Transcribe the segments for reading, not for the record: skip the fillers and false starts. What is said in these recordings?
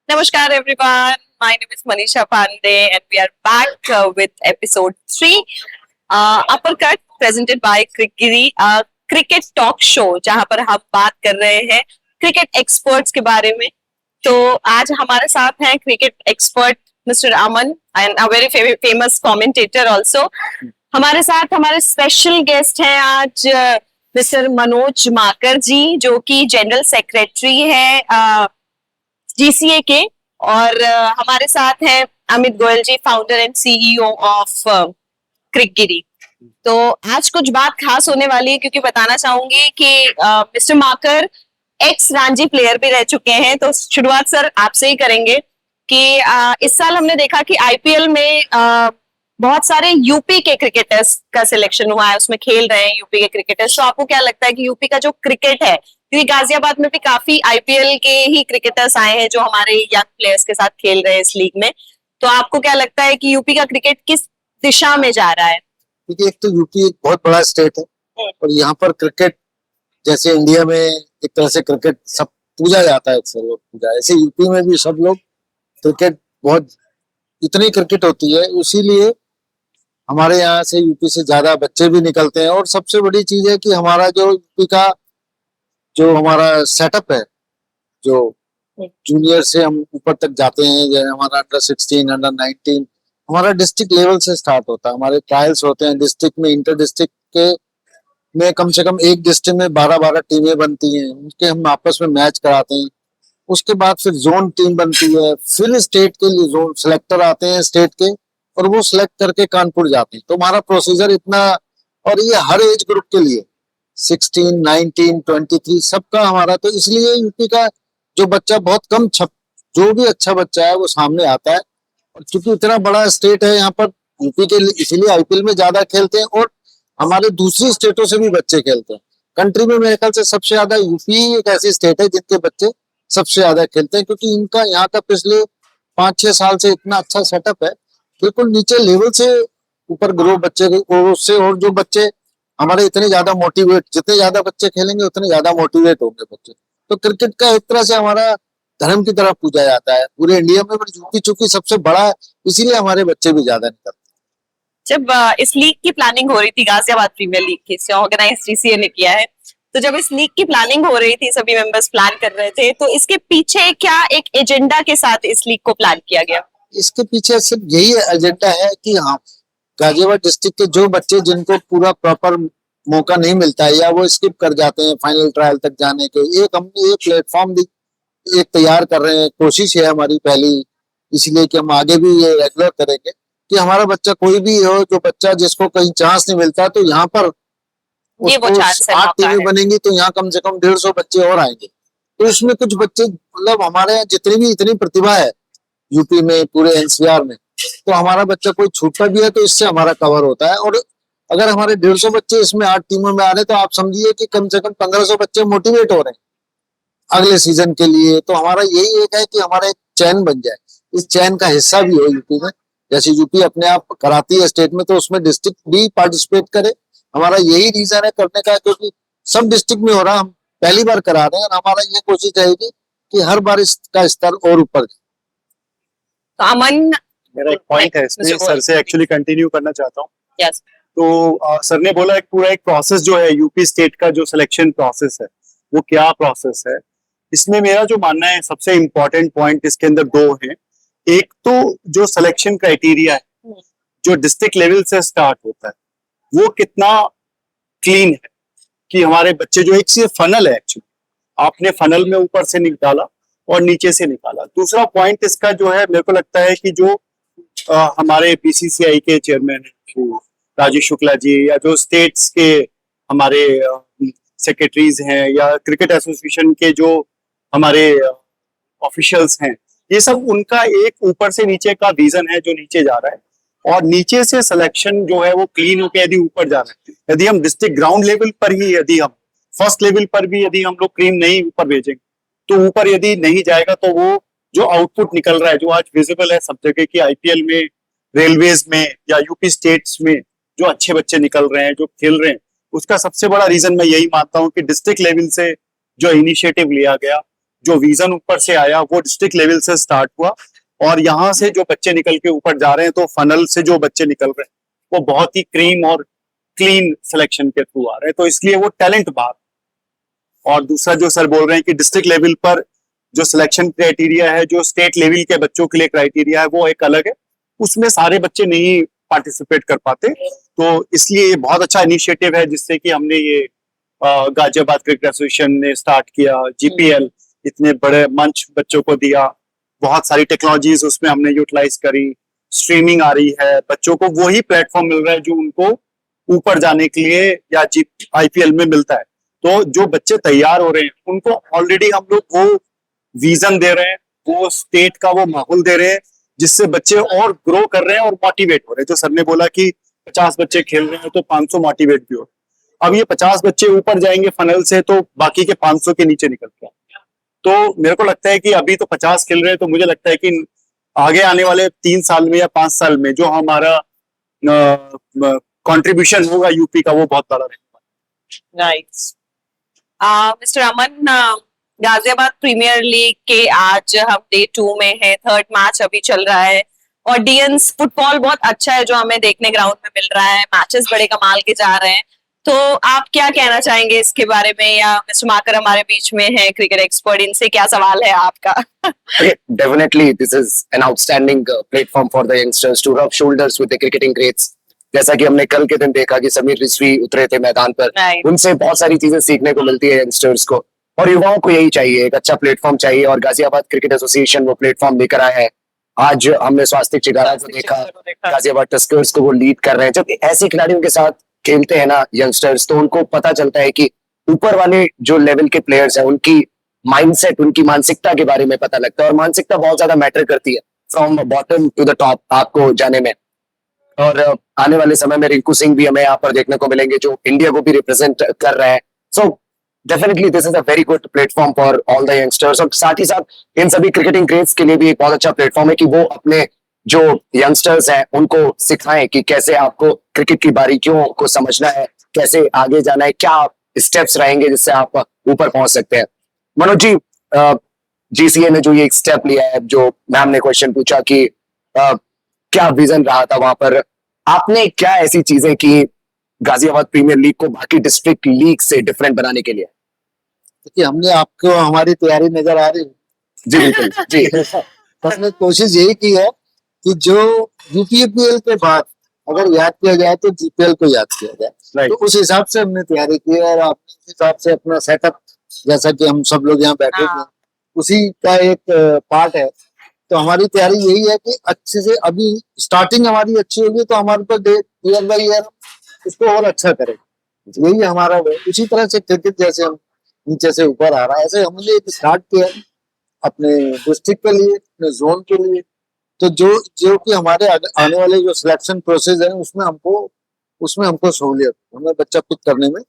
Namaskar everyone. My name is Manisha Pandey and we are back with episode 3 Uppercut presented by Crickgiri cricket talk show जहां पर हम बात कर रहे हैं क्रिकेट एक्सपर्ट्स के बारे में। तो आज हमारे साथ हैं cricket expert mister Aman and a very famous commentator also. हमारे साथ हमारे स्पेशल गेस्ट हैं आज मिस्टर मनोज माकर जी जो कि जनरल सेक्रेटरी है जीसीए के। और हमारे साथ हैं अमित गोयल जी फाउंडर एंड सीईओ ऑफ क्रिकगिरी। तो आज कुछ बात खास होने वाली है क्योंकि बताना चाहूंगी कि मिस्टर माकर एक्स रणजी प्लेयर भी रह चुके हैं। तो शुरुआत सर आपसे ही करेंगे कि इस साल हमने देखा कि आईपीएल में बहुत सारे यूपी के क्रिकेटर्स का सिलेक्शन हुआ है, उसमें खेल रहे हैं यूपी के क्रिकेटर्स। तो आपको क्या लगता है कि यूपी का जो क्रिकेट है, क्योंकि गाजियाबाद में भी काफी आईपीएल के ही क्रिकेटर्स आए हैं जो हमारे यंग प्लेयर्स के साथ खेल रहे हैं इस लीग में, तो आपको क्या लगता है कि यूपी का क्रिकेट किस दिशा में जा रहा है? क्योंकि एक तो यूपी एक बहुत बड़ा स्टेट है और यहाँ पर क्रिकेट जैसे इंडिया में एक तरह से क्रिकेट सब पूजा जाता है, अक्सर लोग पूजा, ऐसे यूपी में भी सब लोग क्रिकेट बहुत इतनी क्रिकेट होती है, इसीलिए हमारे यहाँ से यूपी से ज्यादा बच्चे भी निकलते हैं। और सबसे बड़ी चीज है कि हमारा जो यूपी का जो हमारा सेटअप है, जो जूनियर से हम ऊपर तक जाते हैं, जैसे हमारा अंडर 16 अंडर 19 हमारा डिस्ट्रिक्ट लेवल से स्टार्ट होता है। हमारे ट्रायल्स होते हैं डिस्ट्रिक्ट में, इंटर डिस्ट्रिक्ट के में कम से कम एक डिस्ट्रिक्ट में 12-12 टीमें बनती हैं, उनके हम आपस में मैच कराते हैं। उसके बाद फिर जोन टीम बनती है, फिर स्टेट के लिए जोन सिलेक्टर आते हैं स्टेट के और वो सिलेक्ट करके कानपुर जाते हैं। तो हमारा प्रोसीजर इतना, और ये हर एज ग्रुप के लिए 16, 19, 23 सबका हमारा। तो इसलिए यूपी का जो बच्चा बहुत कम जो भी अच्छा बच्चा है वो सामने आता है। और क्योंकि इतना बड़ा स्टेट है यहाँ पर यूपी के लिए, इसीलिए आईपीएल में ज्यादा खेलते हैं और हमारे दूसरी स्टेटों से भी बच्चे खेलते हैं। कंट्री में मेरे ख्याल से सबसे ज्यादा यूपी एक ऐसी स्टेट है जिनके बच्चे सबसे ज्यादा खेलते हैं, क्योंकि इनका यहाँ का पिछले 5-6 साल से इतना अच्छा सेटअप है, बिल्कुल नीचे लेवल से ऊपर ग्रो बच्चे और उससे, और जो बच्चे हमारे इतने ज्यादा मोटिवेट, जितने ज्यादा बच्चे खेलेंगे उतने ज्यादा मोटिवेट होंगे बच्चे। तो क्रिकेट का एक तरह से हमारा धर्म की तरह पूजा जाता है पूरे इंडिया में, पर यूपी चूंकि सबसे बड़ा है इसीलिए हमारे बच्चे भी ज्यादा निकलते हैं। जब इस लीग की प्लानिंग हो रही थी, गाजियाबाद प्रीमियर लीग की, इसे ऑर्गेनाइज जीसीए ने किया है, तो जब इस लीग की प्लानिंग हो रही थी, सभी मेंबर्स प्लान कर रहे थे, तो इसके पीछे क्या एक एजेंडा के साथ इस लीग को प्लान किया गया? इसके पीछे सिर्फ यही एजेंडा है कि हाँ, गाजियाबाद डिस्ट्रिक्ट के जो बच्चे जिनको पूरा प्रॉपर मौका नहीं मिलता है या वो स्किप कर जाते हैं फाइनल ट्रायल तक जाने के, एक हमने ये प्लेटफॉर्म एक तैयार कर रहे हैं। कोशिश है हमारी पहली, इसलिए कि हम आगे भी ये रेगुलर करेंगे कि हमारा बच्चा कोई भी हो, जो बच्चा जिसको कहीं चांस नहीं मिलता तो यहाँ पर ये वो चांस है, 8 मौका टीमें है। बनेंगी तो यहाँ कम से कम 150 बच्चे और आएंगे। तो इसमें कुछ बच्चे, मतलब हमारे यहाँ जितनी भी इतनी प्रतिभा है यूपी में, पूरे एनसीआर में, तो हमारा बच्चा कोई छूटता भी है तो इससे हमारा कवर होता है। और अगर हमारे 150 बच्चे इसमें 8 टीमों में आ रहे तो आप समझिए कि कम से कम 1500 बच्चे मोटिवेट हो रहे हैं अगले सीजन के लिए। तो हमारा यही एक है कि हमारा एक चैन बन जाए, इस चैन का हिस्सा भी हो यूपी में। जैसे यूपी अपने आप कराती है स्टेट में, तो उसमें डिस्ट्रिक्ट भी पार्टिसिपेट करे। हमारा यही रीजन है करने का, क्योंकि सब डिस्ट्रिक्ट में हो रहा, हम पहली बार करा रहे हैं और हमारा ये कोशिश रहेगी कि हर बार इसका स्तर और ऊपर। तो अमन, मेरा एक पॉइंट है इसमें, सर से एक्चुअली कंटिन्यू करना चाहता हूँ। यस, तो सर ने बोला एक पूरा एक प्रोसेस जो है यूपी स्टेट का, जो सिलेक्शन प्रोसेस है वो क्या प्रोसेस है। इसमें मेरा जो मानना है सबसे इम्पोर्टेंट पॉइंट इसके अंदर दो हैं। एक तो जो सिलेक्शन क्राइटेरिया है जो डिस्ट्रिक्ट लेवल से स्टार्ट होता है वो कितना क्लीन है, कि हमारे बच्चे जो, एक से फनल है एक्चुअली, आपने फनल में ऊपर से निकाला और नीचे से निकाला। दूसरा पॉइंट इसका जो है, मेरे को लगता है कि जो हमारे बीसीसीआई के चेयरमैन राजेश शुक्ला जी, या जो स्टेट्स के हमारे सेक्रेटरीज हैं, या क्रिकेट एसोसिएशन के जो हमारे ऑफिशियल्स हैं, ये सब उनका एक ऊपर से नीचे का विजन है जो नीचे जा रहा है। और नीचे से सिलेक्शन जो है वो क्लीन होकर यदि ऊपर जा रहा है, यदि हम डिस्ट्रिक्ट ग्राउंड लेवल पर ही, यदि हम फर्स्ट लेवल पर भी यदि हम लोग क्रीम नहीं ऊपर भेजेंगे, तो ऊपर यदि नहीं जाएगा तो वो जो आउटपुट निकल रहा है, जो आज विजिबल है सब जगह की, आईपीएल में, रेलवेज में, या यूपी स्टेट्स में जो अच्छे बच्चे निकल रहे हैं, जो खेल रहे हैं, उसका सबसे बड़ा रीजन मैं यही मानता हूँ कि डिस्ट्रिक्ट लेवल से जो इनिशिएटिव लिया गया, जो विजन ऊपर से आया वो डिस्ट्रिक्ट लेवल से स्टार्ट हुआ, और यहाँ से जो बच्चे निकल के ऊपर जा रहे हैं तो फनल से जो बच्चे निकल रहे हैं वो बहुत ही क्रीम और क्लीन सिलेक्शन के थ्रू आ रहे हैं, तो इसलिए वो टैलेंट बाहर। और दूसरा जो सर बोल रहे हैं कि डिस्ट्रिक्ट लेवल पर जो सिलेक्शन क्राइटेरिया है, जो स्टेट लेवल के बच्चों के लिए क्राइटेरिया है, वो एक अलग है, उसमें सारे बच्चे नहीं पार्टिसिपेट कर पाते। तो इसलिए ये बहुत अच्छा इनिशिएटिव है जिससे कि हमने ये गाजियाबाद क्रिकेट एसोसिएशन ने स्टार्ट किया, जीपीएल इतने बड़े मंच बच्चों को दिया, बहुत सारी टेक्नोलॉजीज उसमें हमने यूटिलाइज करी, स्ट्रीमिंग आ रही है, बच्चों को वही प्लेटफॉर्म मिल रहा है जो उनको ऊपर जाने के लिए या आईपीएल में मिलता है। तो जो बच्चे तैयार हो रहे हैं उनको ऑलरेडी हम लोग वो विजन दे रहे हैं, वो स्टेट का वो माहौल दे रहे हैं जिससे बच्चे और ग्रो कर रहे हैं और मोटिवेट हो रहे हैं। जो सर ने बोला कि 50 बच्चे खेल रहे हैं तो 500 मोटिवेट भी हो रहे हैं। अब ये 50 बच्चे ऊपर जाएंगे फनल से तो बाकी के 500 के नीचे निकलते हैं। तो मेरे को लगता है कि अभी तो 50 खेल रहे हैं, तो मुझे लगता है कि आगे आने वाले 3 साल में या 5 साल में जो हमारा कंट्रीब्यूशन होगा यूपी का वो बहुत बड़ा रहेगा। नाइस। मिस्टर अमन, गाजियाबाद प्रीमियर लीग के आज हम डे 2 में है, थर्ड मैच अभी चल रहा है। ऑडियंस फुटबॉल बहुत अच्छा है जो हमें देखने ग्राउंड में मिल रहा है, मैचेस बड़े कमाल के जा रहे हैं, तो आप क्या कहना चाहेंगे इसके बारे में? या मिस्टर माकर हमारे बीच में है, क्रिकेट एक्सपर्ट, इनसे क्या सवाल है आपका? Definitely, this is an outstanding platform for the youngsters to rub shoulders with the cricketing greats. जैसा कि हमने कल के दिन देखा कि समीर रिजवी उतरे थे मैदान पर, Right. उनसे बहुत सारी चीजें सीखने को मिलती है यंगस्टर्स को, और युवाओं को यही चाहिए, एक अच्छा प्लेटफॉर्म चाहिए, और गाजियाबाद क्रिकेट एसोसिएशन वो प्लेटफॉर्म लेकर आया है। आज हमने स्वास्तिक चिगारा को देखा, गाजियाबाद टस्कर्स को वो लीड कर रहे हैं। जब ऐसे खिलाड़ियों के साथ खेलते हैं ना यंगस्टर्स, तो उनको पता चलता है कि ऊपर वाले जो लेवल के प्लेयर्स हैं उनकी माइंडसेट, उनकी मानसिकता के बारे में पता लगता है, और मानसिकता बहुत ज्यादा मैटर करती है from bottom to the top आपको जाने में। और आने वाले समय में रिंकू सिंह भी हमें यहाँ पर देखने को मिलेंगे जो इंडिया को भी रिप्रेजेंट कर रहे हैं। So definitely this is a very good platform for all the youngsters, और साथ ही साथ इन सभी क्रिकेटिंग ग्रेड्स के लिए भी एक बहुत अच्छा प्लेटफॉर्म है कि वो अपने जो यंगस्टर्स हैं उनको सिखाएं कि कैसे आपको क्रिकेट की बारीकियों को समझना है, कैसे आगे जाना है, क्या स्टेप्स रहेंगे जिससे आप ऊपर पहुंच सकते हैं। मनोज जी, जीसीए ने जो ये एक स्टेप लिया है, जो मैम ने क्वेश्चन पूछा कि क्या विजन रहा था वहां पर, आपने क्या ऐसी चीजें की गाजियाबाद प्रीमियर लीग को बाकी डिस्ट्रिक्ट लीग से डिफरेंट बनाने के लिए? देखिए, हमने आपको हमारी तैयारी नजर आ रही है। जी बिल्कुल जी। हमने कोशिश यही की है कि जो यूपीएल के बाद अगर याद किया जाए तो जीपीएल को याद किया जाए, तो उस हिसाब से हमने तैयारी की है, और अपने हिसाब से अपना सेटअप, जैसा कि हम सब लोग यहाँ बैठे हैं, उसी का एक पार्ट है। तो हमारी तैयारी यही है कि अच्छे से अभी स्टार्टिंग हमारी अच्छी होगी तो हमारे ऊपर ईयर बाई ईयर इसको और अच्छा करेंगे, यही हमारा है। उसी तरह से क्रिकेट जैसे हम नीचे से ऊपर आ रहा है, ऐसे हमने एक स्टार्ट किया अपने डिस्ट्रिक्ट के लिए, अपने जोन के लिए। तो जो कि हमारे आने वाले जो सिलेक्शन प्रोसेस है उसमें हमको सहूलियत, हमें बच्चा पिक करने में,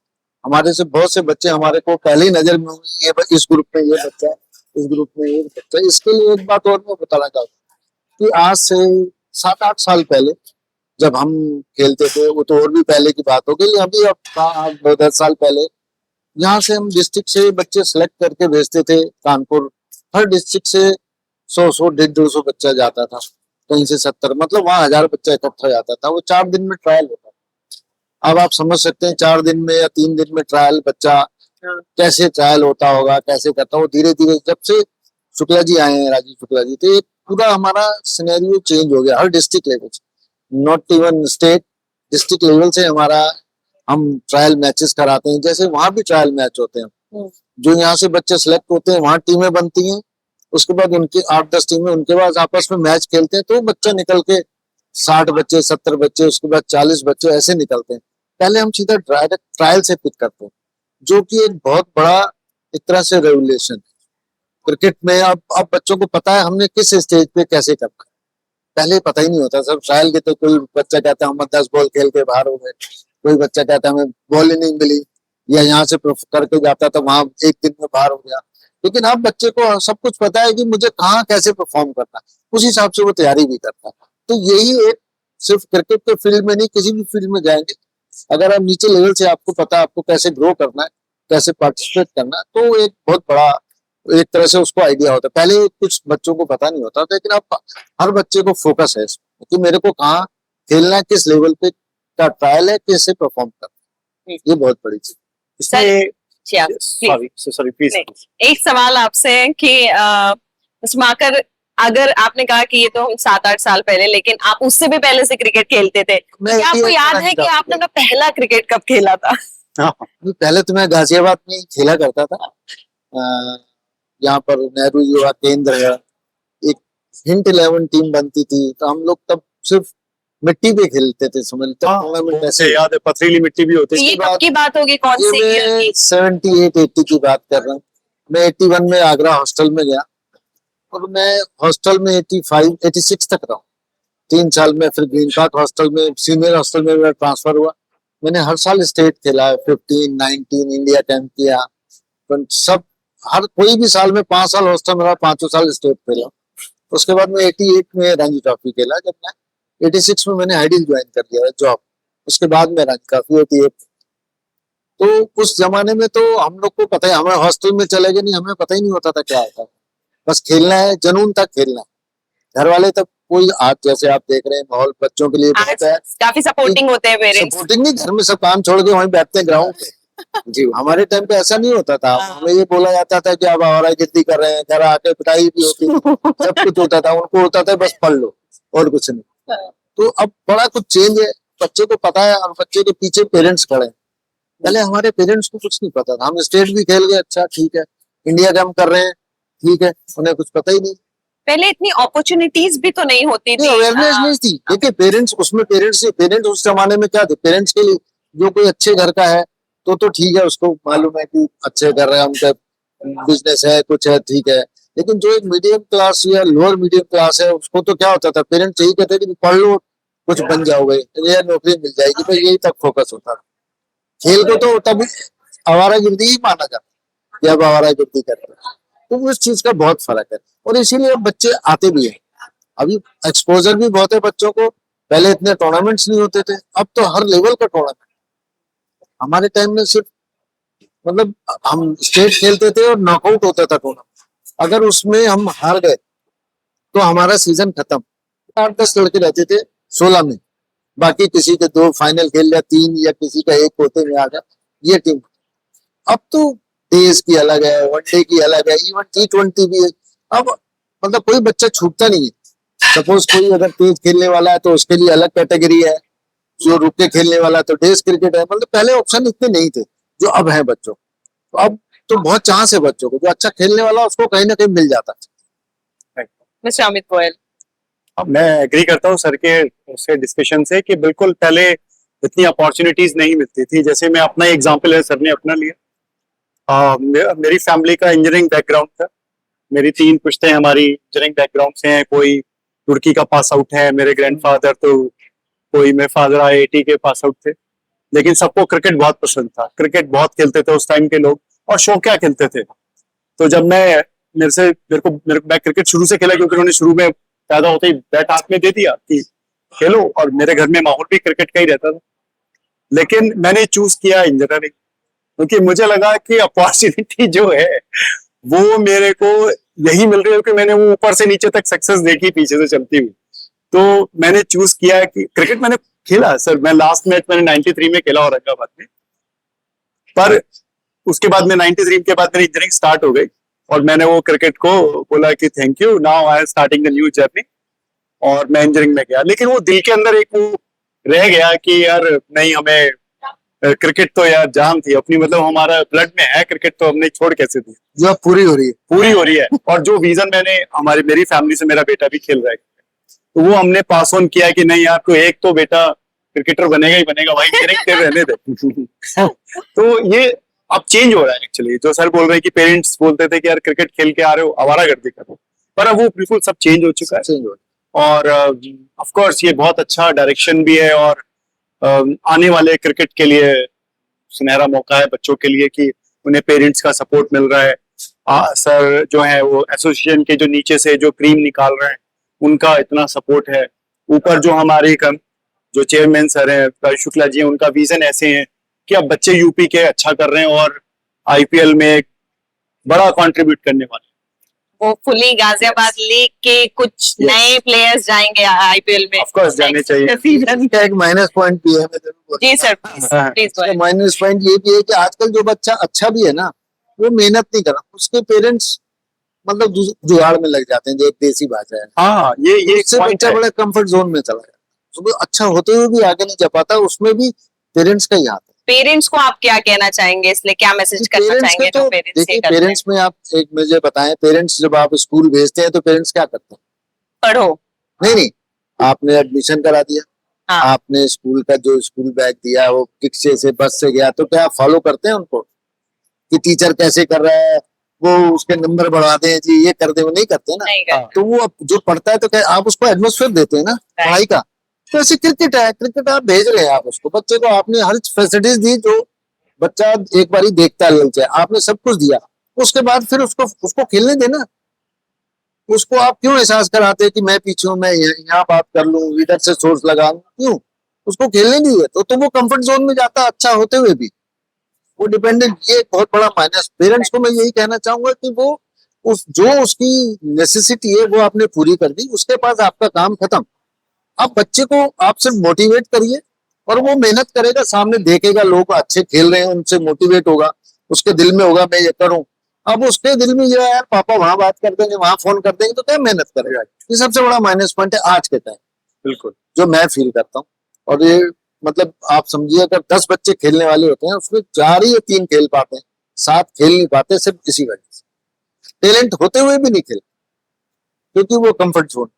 हमारे से बहुत से बच्चे हमारे को पहले ही नजर में होंगे, ये इस ग्रुप में ये बच्चा है, इस ग्रुप में ये बच्चा। इसके लिए एक बात और मैं बताना चाहता हूँ कि आज से 7-8 साल पहले जब हम खेलते थे, वो तो और भी पहले की बात हो गई, अभी अब 10 साल पहले यहाँ से हम डिस्ट्रिक्ट से बच्चे सिलेक्ट करके भेजते थे कानपुर। हर डिस्ट्रिक्ट से 100 150 बच्चा जाता था, कहीं से 70, मतलब वहाँ 1000 बच्चा इकट्ठा जाता था। वो 4 दिन में ट्रायल होता था। अब आप समझ सकते हैं 4 दिन में या 3 दिन में ट्रायल, बच्चा कैसे ट्रायल होता होगा, कैसे करता। वो धीरे धीरे जब से शुक्ला जी आए हैं, राजीव शुक्ला जी, तो पूरा हमारा सिनेरियो चेंज हो गया हर डिस्ट्रिक्ट लेवल से, not even state, district level से हमारा हम ट्रायल मैचेस कराते हैं। जैसे वहां भी ट्रायल मैच होते हैं, जो यहाँ से बच्चे सिलेक्ट होते हैं, वहां टीमें बनती हैं, उसके बाद उनकी 8-10 टीमें उनके बाद आपस में मैच खेलते हैं, तो बच्चा निकल के 60 बच्चे, 70 बच्चे, उसके बाद 40 बच्चे ऐसे निकलते हैं। पहले हम सीधा डायरेक्ट ट्रायल से पिक करते हैं, जो कि एक बहुत बड़ा एक तरह से रेवोल्यूशन है क्रिकेट में। अब बच्चों को पता है हमने किस स्टेज पे कैसे करना है, पहले पता ही नहीं होता। सब ट्रायल के तो कोई बच्चा कहता है हम 10 बॉल खेल के बाहर हो गए, कोई बच्चा कहता है हमें बॉल ही नहीं मिली, या यहाँ से करके जाता था वहां 1 दिन में बाहर हो गया। लेकिन अब बच्चे को सब कुछ पता है कि मुझे कहाँ कैसे परफॉर्म करना है, उस हिसाब से वो तैयारी भी करता है। तो यही एक सिर्फ क्रिकेट के फील्ड में नहीं, किसी भी फील्ड में जाएंगे, अगर आप नीचे लेवल से आपको पता है आपको कैसे ग्रो करना है, कैसे पार्टिसिपेट करना है, तो एक बहुत बड़ा एक तरह से उसको आइडिया होता है। पहले कुछ बच्चों को पता नहीं होता था, लेकिन अब हर बच्चे को फोकस है इसमें कि मेरे को कहाँ खेलना है, किस लेवल पे का ट्रायल है, कैसे परफॉर्म करना है। ये बहुत बड़ी चीज। इसमें Yeah, सॉरी प्लीज। नहीं, एक सवाल आपसे है कि माकर, अगर आपने कहा कि ये तो हम 7-8 साल पहले, लेकिन आप उससे भी पहले से क्रिकेट खेलते थे, मैं क्या आपको याद है कि आपने अपना पहला क्रिकेट कब खेला था? पहले तो मैं गाजियाबाद में ही खेला करता था। यहाँ पर नेहरू युवा केंद्र है, एक हिंट 11 टीम बनती थी, तो हम लोग तब सिर्फ मिट्टी पे खेलते थे, समझ लो टूर्नामेंट ऐसे। याद है, पथरीली मिट्टी भी होती तो है। ये कब की बात होगी, कौन ये सी ईयर मैं की? 78-80 की बात कर रहा हूँ। मैं 81 में आगरा हॉस्टल में गया और मैं हॉस्टल में 85-86 तक रहा हूँ। 3 साल में फिर ग्रीन पार्क हॉस्टल में, सीनियर हॉस्टल में मेरा ट्रांसफर हुआ। मैंने हर साल स्टेट खेला है, 15, 19 इंडिया कैंप किया, तो सब हर कोई भी साल में 5 साल हॉस्टल में रहा, 5 साल स्टेट खेला। उसके बाद में 88 में रणजी ट्रॉफी खेला। जब मैं 86 में मैंने आइडियल ज्वाइन कर लिया जॉब, उसके बाद में रणजी ट्रॉफी 88। तो उस जमाने में तो हम लोग को पता है, हमें हॉस्टल में चले गए, नहीं हमें पता ही नहीं होता था क्या होता है, बस खेलना है, जुनून तक खेलना है। घर वाले तक कोई, आज जैसे आप देख रहे हैं माहौल बच्चों के लिए बहुत है, काफी सपोर्टिंग होते हैं पेरेंट्स। सपोर्टिंग नहीं, घर में सब काम छोड़ के वहीं बैठते हैं ग्राउंड पे। जी, हमारे टाइम पे ऐसा नहीं होता था। हमें ये बोला जाता था कि आप आवारागर्दी कर रहे हैं, घर आके पिटाई भी होती, सब कुछ होता था। उनको होता था बस पढ़ लो और कुछ नहीं। तो अब बड़ा कुछ चेंज है, बच्चे को पता है और बच्चे के पीछे पेरेंट्स खड़े हैं। पहले हमारे पेरेंट्स को कुछ नहीं पता था, हम स्टेट भी खेल गए, अच्छा ठीक है, इंडिया कैंप कर रहे हैं, ठीक है, उन्हें कुछ पता ही नहीं। पहले इतनी अपॉर्चुनिटीज भी तो नहीं होती थी, अवेयरनेस नहीं थी। देखिए पेरेंट्स उस जमाने में क्या थे, पेरेंट्स के लिए जो कोई अच्छे घर का है तो ठीक है, उसको मालूम है कि अच्छे कर रहे हैं, उनका बिजनेस है, कुछ है, ठीक है। लेकिन जो एक मीडियम क्लास या लोअर मीडियम क्लास है, उसको तो क्या होता था, पेरेंट्स यही कहते थे कि पढ़ लो, कुछ बन जाओगे या नौकरी मिल जाएगी, तो यही तक फोकस होता था। खेल को तो तब आवारागर्दी ही माना जाता कि अब आवारागर्दी करते हैं। तो उस चीज का बहुत फर्क है और इसीलिए अब बच्चे आते भी हैं। अभी एक्सपोजर भी बहुत है बच्चों को, पहले इतने टूर्नामेंट्स नहीं होते थे, अब तो हर लेवल का टूर्नामेंट। हमारे टाइम में सिर्फ मतलब हम स्टेट खेलते थे और नॉकआउट होता था टूर्नामेंट, अगर उसमें हम हार गए तो हमारा सीजन खत्म। 8-10 लड़के रहते थे 16 में, बाकी किसी के 2 फाइनल खेल लिया, 3 या किसी का 1 होते में आ गया, ये टीम। अब तो डेज की अलग है, वनडे की अलग है, इवन T20 भी है। अब मतलब कोई बच्चा छूटता नहीं है। सपोज कोई अगर तेज खेलने वाला है तो उसके लिए अलग कैटेगरी है, जो रुक के खेलने वाला है तो डेज क्रिकेट है। मतलब पहले ऑप्शन इतने नहीं थे जो अब है बच्चों, तो अब तो बहुत चांस है बच्चों को, जो अच्छा खेलने वाला उसको कहीं ना कहीं मिल जाता है। मिस्टर अमित गोयल। अब मैं एग्री करता हूँ सर के उससे डिस्कशन से कि बिल्कुल पहले इतनी अपॉर्चुनिटीज नहीं मिलती थी। जैसे मैं अपना एग्जांपल है, सर ने अपना लिया, मेरी फैमिली का इंजीनियरिंग बैकग्राउंड था। मेरी 3 पुश्तें हमारी इंजीनियरिंग बैकग्राउंड से हैं। कोई तुर्की का पास आउट है, मेरे ग्रैंडफादर, तो कोई मेरे फादर IIT के पास आउट थे। लेकिन सबको क्रिकेट बहुत पसंद था, क्रिकेट बहुत खेलते थे उस टाइम के लोग, और शौकिया खेलते थे। तो जब मैं क्रिकेट शुरू से खेला, क्योंकि उन्होंने शुरू में पैदा होते ही बैट हाथ में दे दिया कि खेलो, और मेरे घर में माहौल भी क्रिकेट का ही रहता था। लेकिन मैंने चूज किया इंजीनियरिंग, क्योंकि मुझे लगा कि अपॉर्चुनिटी जो है वो मेरे को यही मिल रही है कि मैंने वो ऊपर से नीचे तक सक्सेस देखी पीछे से चलती हुई। तो मैंने चूज किया कि क्रिकेट मैंने खेला। सर मैं लास्ट मैच मैंने 93 में खेला औरंगाबाद में, पर उसके बाद में 93 के बाद मेरी इंजीनियरिंग स्टार्ट हो गई और मैंने वो क्रिकेट को बोला कि thank you, now I am starting the new journey, और मैं इंजीनियरिंग में गया। लेकिन वो दिल के अंदर एक वो रह गया कि यार नहीं, हमें क्रिकेट तो यार जान थी अपनी, मतलब हमारा ब्लड में है क्रिकेट, तो हमने छोड़ कैसे दी, जो अब पूरी हो रही है। और जो विजन मेरी फैमिली से, मेरा बेटा भी खेल रहा है, तो वो हमने पास ऑन किया कि नहीं यार, तो एक तो बेटा क्रिकेटर बनेगा ही बनेगा, भाई इंजीनियरिंग रहने दे। तो ये अब चेंज हो रहा है एक्चुअली। जो सर बोल रहे हैं कि पेरेंट्स बोलते थे कि यार क्रिकेट खेल के आ रहे हो, आवारागर्दी करो, पर अब वो बिल्कुल सब चेंज हो चुका है। और ऑफ कोर्स ये बहुत अच्छा डायरेक्शन भी है, और आने वाले क्रिकेट के लिए सुनहरा मौका है बच्चों के लिए कि उन्हें पेरेंट्स का सपोर्ट मिल रहा है। सर जो है वो एसोसिएशन के जो नीचे से जो क्रीम निकाल रहे हैं, उनका इतना सपोर्ट है। ऊपर जो हमारे जो चेयरमैन सर हैं शुक्ला जी, उनका विजन ऐसे हैं कि अब बच्चे यूपी के अच्छा कर रहे हैं और IPL में बड़ा कंट्रीब्यूट करने वाले। वो फुली गाजियाबाद लीग के कुछ Yes. नए प्लेयर्स जाएंगे आईपीएल में Of course, जाने next चाहिए। season। इसका एक माइनस पॉइंट भी है, मैं जरूर बोलूंगा। जी सर प्लीज हाँ। प्लीज माइनस पॉइंट ये भी है कि आजकल जो बच्चा अच्छा भी है ना, वो मेहनत नहीं कर रहा, उसके पेरेंट्स मतलब जुगाड़ में लग जाते हैं, जो एक देसी भाषा है। हाँ, ये उससे point बच्चा है। बड़ा कंफर्ट जोन में चला गया, तो वो अच्छा होते हुए भी आगे नहीं जा पाता, उसमें भी पेरेंट्स का ही हाथ है। पेरेंट्स को आप क्या कहना चाहेंगे, इसलिए क्या मैसेज करना पेरेंट्स चाहेंगे के जो तो पेरेंट्स ये देखिए, करते हैं? पेरेंट्स में आप एक मुझे बताएं, पेरेंट्स जब आप स्कूल भेजते हैं तो पेरेंट्स क्या करते हैं? पढ़ो। नहीं, आपने एडमिशन करा दिया, हाँ। आपने स्कूल का जो स्कूल बैग दिया, वो रिक्शे से बस से गया, तो क्या फॉलो करते हैं उनको कि टीचर कैसे कर रहा है, वो उसके नंबर बढ़ा दें जी, ये कर दे, वो नहीं करते ना। नहीं करते। तो वो जो पढ़ता है तो क्या आप उसको एटमोस्फेयर देते हैं ना पढ़ाई का। तो ऐसे क्रिकेट है, क्रिकेट आप भेज रहे हैं, आप उसको बच्चे को आपने हर फैसिलिटीज दी जो बच्चा एक बार ही देखता है, आपने सब कुछ दिया, उसके बाद फिर उसको खेलने देना। उसको आप क्यों एहसास कराते हैं कि मैं पीछे हूं, मैं यहाँ बात कर लूं, इधर से सोर्स लगा लूं, क्यों? उसको खेलने दीजिए, तो वो कंफर्ट जोन में जाता है, अच्छा होते हुए भी वो डिपेंडेंट। ये एक बहुत बड़ा माइनस। पेरेंट्स को मैं यही कहना चाहूंगा कि वो उसकी नेसेसिटी है वो आपने पूरी कर दी, उसके पास आपका काम खत्म। आप बच्चे को आप सिर्फ मोटिवेट करिए और वो मेहनत करेगा, सामने देखेगा लोग अच्छे खेल रहे हैं, उनसे मोटिवेट होगा, उसके दिल में होगा मैं ये करूं। अब उसके दिल में ये है, यार पापा वहां बात कर देंगे, वहां फोन कर देंगे, तो क्या मेहनत करेगा? ये सबसे बड़ा माइनस पॉइंट है आज के टाइम, बिल्कुल। जो मैं फील करता हूँ। और ये मतलब आप समझिए, अगर 10 बच्चे खेलने वाले होते हैं, उसमें 4 या 3 खेल पाते हैं, 7 खेल नहीं पाते, सिर्फ इसी वजह से। टैलेंट होते हुए भी नहीं खेल, क्योंकि वो कंफर्ट जोन।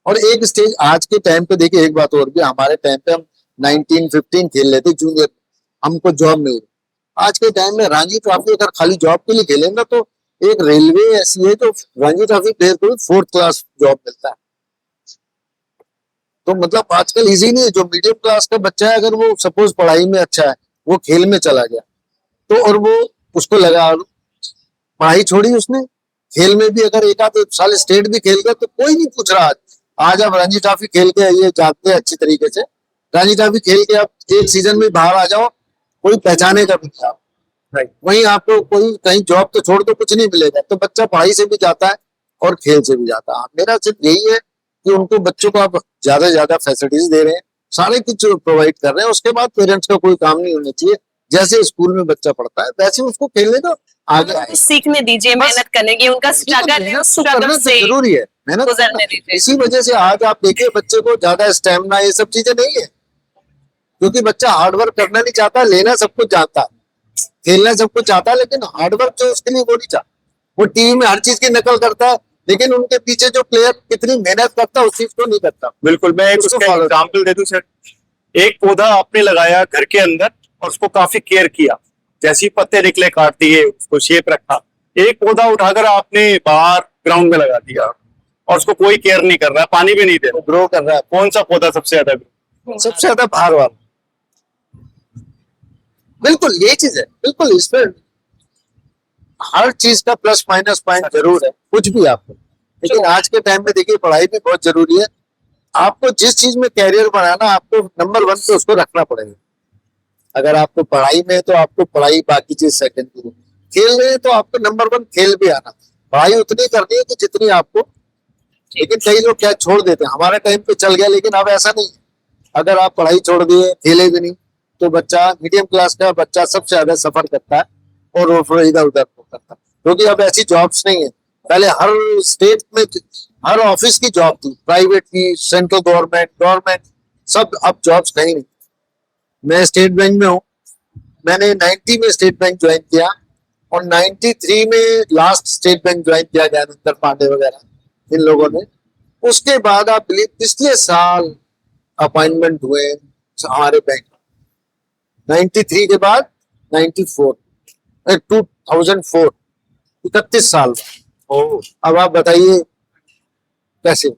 और एक स्टेज आज के टाइम पे देखिए, एक बात और भी, हमारे टाइम पे हम 19-15 खेल लेते जूनियर, हमको जॉब मिल गई। आज के टाइम में रणजी ट्रॉफी अगर खाली जॉब के लिए खेलेंगे तो एक रेलवे ऐसी है जो रणजी ट्रॉफी प्लेयर को 4th क्लास जॉब मिलता है। तो मतलब आजकल इजी नहीं है। जो मीडियम क्लास का बच्चा है, अगर वो सपोज पढ़ाई में अच्छा है, वो खेल में चला गया, तो और वो उसको लगा, पढ़ाई छोड़ी उसने, खेल में भी अगर एक आध साल स्टेट भी खेल गया, तो कोई नहीं पूछ रहा। आज आप रणजी ट्रॉफी खेल के ये जानते हैं अच्छी तरीके से, रणजी ट्रॉफी खेल के आप एक सीजन में बाहर आ जाओ, कोई पहचानेगा भी नहीं आप। वहीं आपको कोई कहीं जॉब तो छोड़ दो, कुछ नहीं मिलेगा। तो बच्चा पढ़ाई से भी जाता है और खेल से भी जाता है। मेरा सिर्फ यही है कि उनको, बच्चों को आप ज्यादा से ज्यादा फैसिलिटीज दे रहे हैं, सारे कुछ प्रोवाइड कर रहे हैं, उसके बाद पेरेंट्स का कोई काम नहीं होना चाहिए। जैसे स्कूल में बच्चा पढ़ता है वैसे उसको खेलने का आगे उनको सीखने दीजिए, मेहनत करने की, उनका स्ट्रगल है, उस करना स्ट्रगल तो से जरूरी है, मेहनत गुजरने करना। दीजिए। इसी वजह से आज आप देखिए, बच्चे को ज्यादा स्टेमिना ये सब चीजें नहीं है, क्योंकि बच्चा हार्डवर्क करना नहीं चाहता, लेना सब कुछ चाहता है, खेलना सब कुछ चाहता है, लेकिन हार्डवर्क जो उसके लिए वो नहीं चाहता। वो टीवी में हर चीज की नकल करता है, लेकिन उनके पीछे जो प्लेयर कितनी मेहनत करता है उस चीज को नहीं करता। बिल्कुल, मैं एक उसको उसका follow- एग्जाम्पल दे दूं सर। एक पौधा आपने लगाया घर के अंदर और उसको काफी केयर किया, जैसे ही पत्ते निकले काट दिए, उसको शेप रखा। एक पौधा उठाकर आपने बाहर ग्राउंड में लगा दिया और उसको कोई केयर नहीं कर रहा, पानी भी नहीं दे रहा, ग्रो कर रहा है। कौन सा पौधा सबसे ज्यादा सबसे ज्यादा बाहर वाला, बिल्कुल यही चीज है। बिल्कुल इसमें हर चीज का प्लस माइनस पॉइंट जरूर है, कुछ भी आपको। लेकिन आज के टाइम में देखिए, पढ़ाई भी बहुत जरूरी है। आपको जिस चीज में कैरियर बनाना, आपको नंबर 1 पे उसको रखना पड़ेगा। अगर आपको पढ़ाई में है तो आपको पढ़ाई, बाकी चीज सेकेंडरी। खेल रहे हैं तो आपको नंबर 1 खेल भी आना। पढ़ाई उतनी करनी है कि जितनी आपको, लेकिन कई लोग क्या छोड़ देते हैं। हमारे टाइम पे चल गया, लेकिन अब ऐसा नहीं। अगर आप पढ़ाई छोड़ दिए, खेले भी नहीं, तो बच्चा, मीडियम क्लास का बच्चा सबसे ज्यादा सफर करता है और वो फिर इधर उधर करता है, क्योंकि अब ऐसी जॉब्स नहीं है। पहले हर स्टेट में हर ऑफिस की जॉब थी, प्राइवेट की, सेंट्रल गवर्नमेंट सब। अब जॉब्स कहीं नहीं। मैं स्टेट बैंक में हूँ, मैंने 90 में स्टेट बैंक ज्वाइन किया और 93 में लास्ट स्टेट बैंक ज्वाइन किया, ज्ञानेंद्र पांडे वगैरह इन लोगों ने। उसके बाद आप बिलीव, पिछले साल अपॉइंटमेंट हुए हमारे बैंक, 93 के बाद 94, 2004, 31 साल। अब आप बताइए कैसे?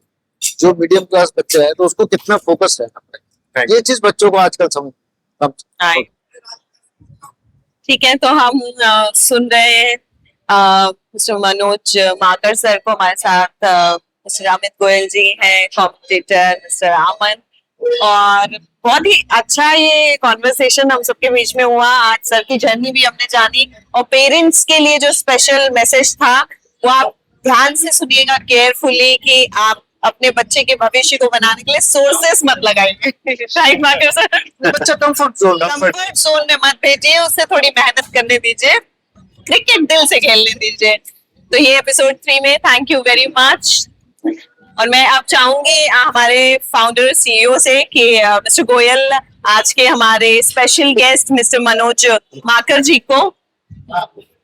जो मीडियम क्लास बच्चा है तो उसको कितना फोकस रहना पड़ेगा। ये चीज बच्चों को आजकल समझ। ठीक है, तो हम सुन रहे हैं मिस्टर मनोज माकर सर को। हमारे साथ मिस्टर अमित गोयल जी हैं, कॉम्पिटिटर मिस्टर अमन, और बहुत ही अच्छा ये कॉन्वर्सेशन हम सबके बीच में हुआ। आज सर की जर्नी भी हमने जानी, और पेरेंट्स के लिए जो स्पेशल मैसेज था वो आप ध्यान से सुनिएगा केयरफुली, कि आप अपने बच्चे के भविष्य को बनाने के लिए सोर्सेस मत लगाइए। Right marker sir? बच्चा कंफर्ट जोन कंफर्ट जोन में मत भेजिए, उससे थोड़ी मेहनत करने दीजिए, क्रिकेट दिल से खेलने दीजिए। तो ये एपिसोड 3 में थैंक यू वेरी मच। और मैं अब चाहूंगी हमारे फाउंडर सीईओ से कि मिस्टर गोयल आज के हमारे special guest mister Manoj Makar ji को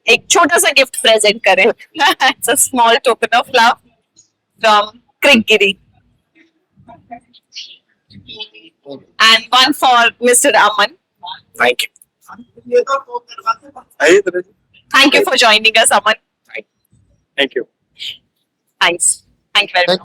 एक छोटा सा गिफ्ट प्रेजेंट करें। It's a small token of love from Crickgiri, and one for mister Aman. Thank you. आइए तरह जी। Thank you for joining us, Aman. Thank you. Thanks. Thank you very much.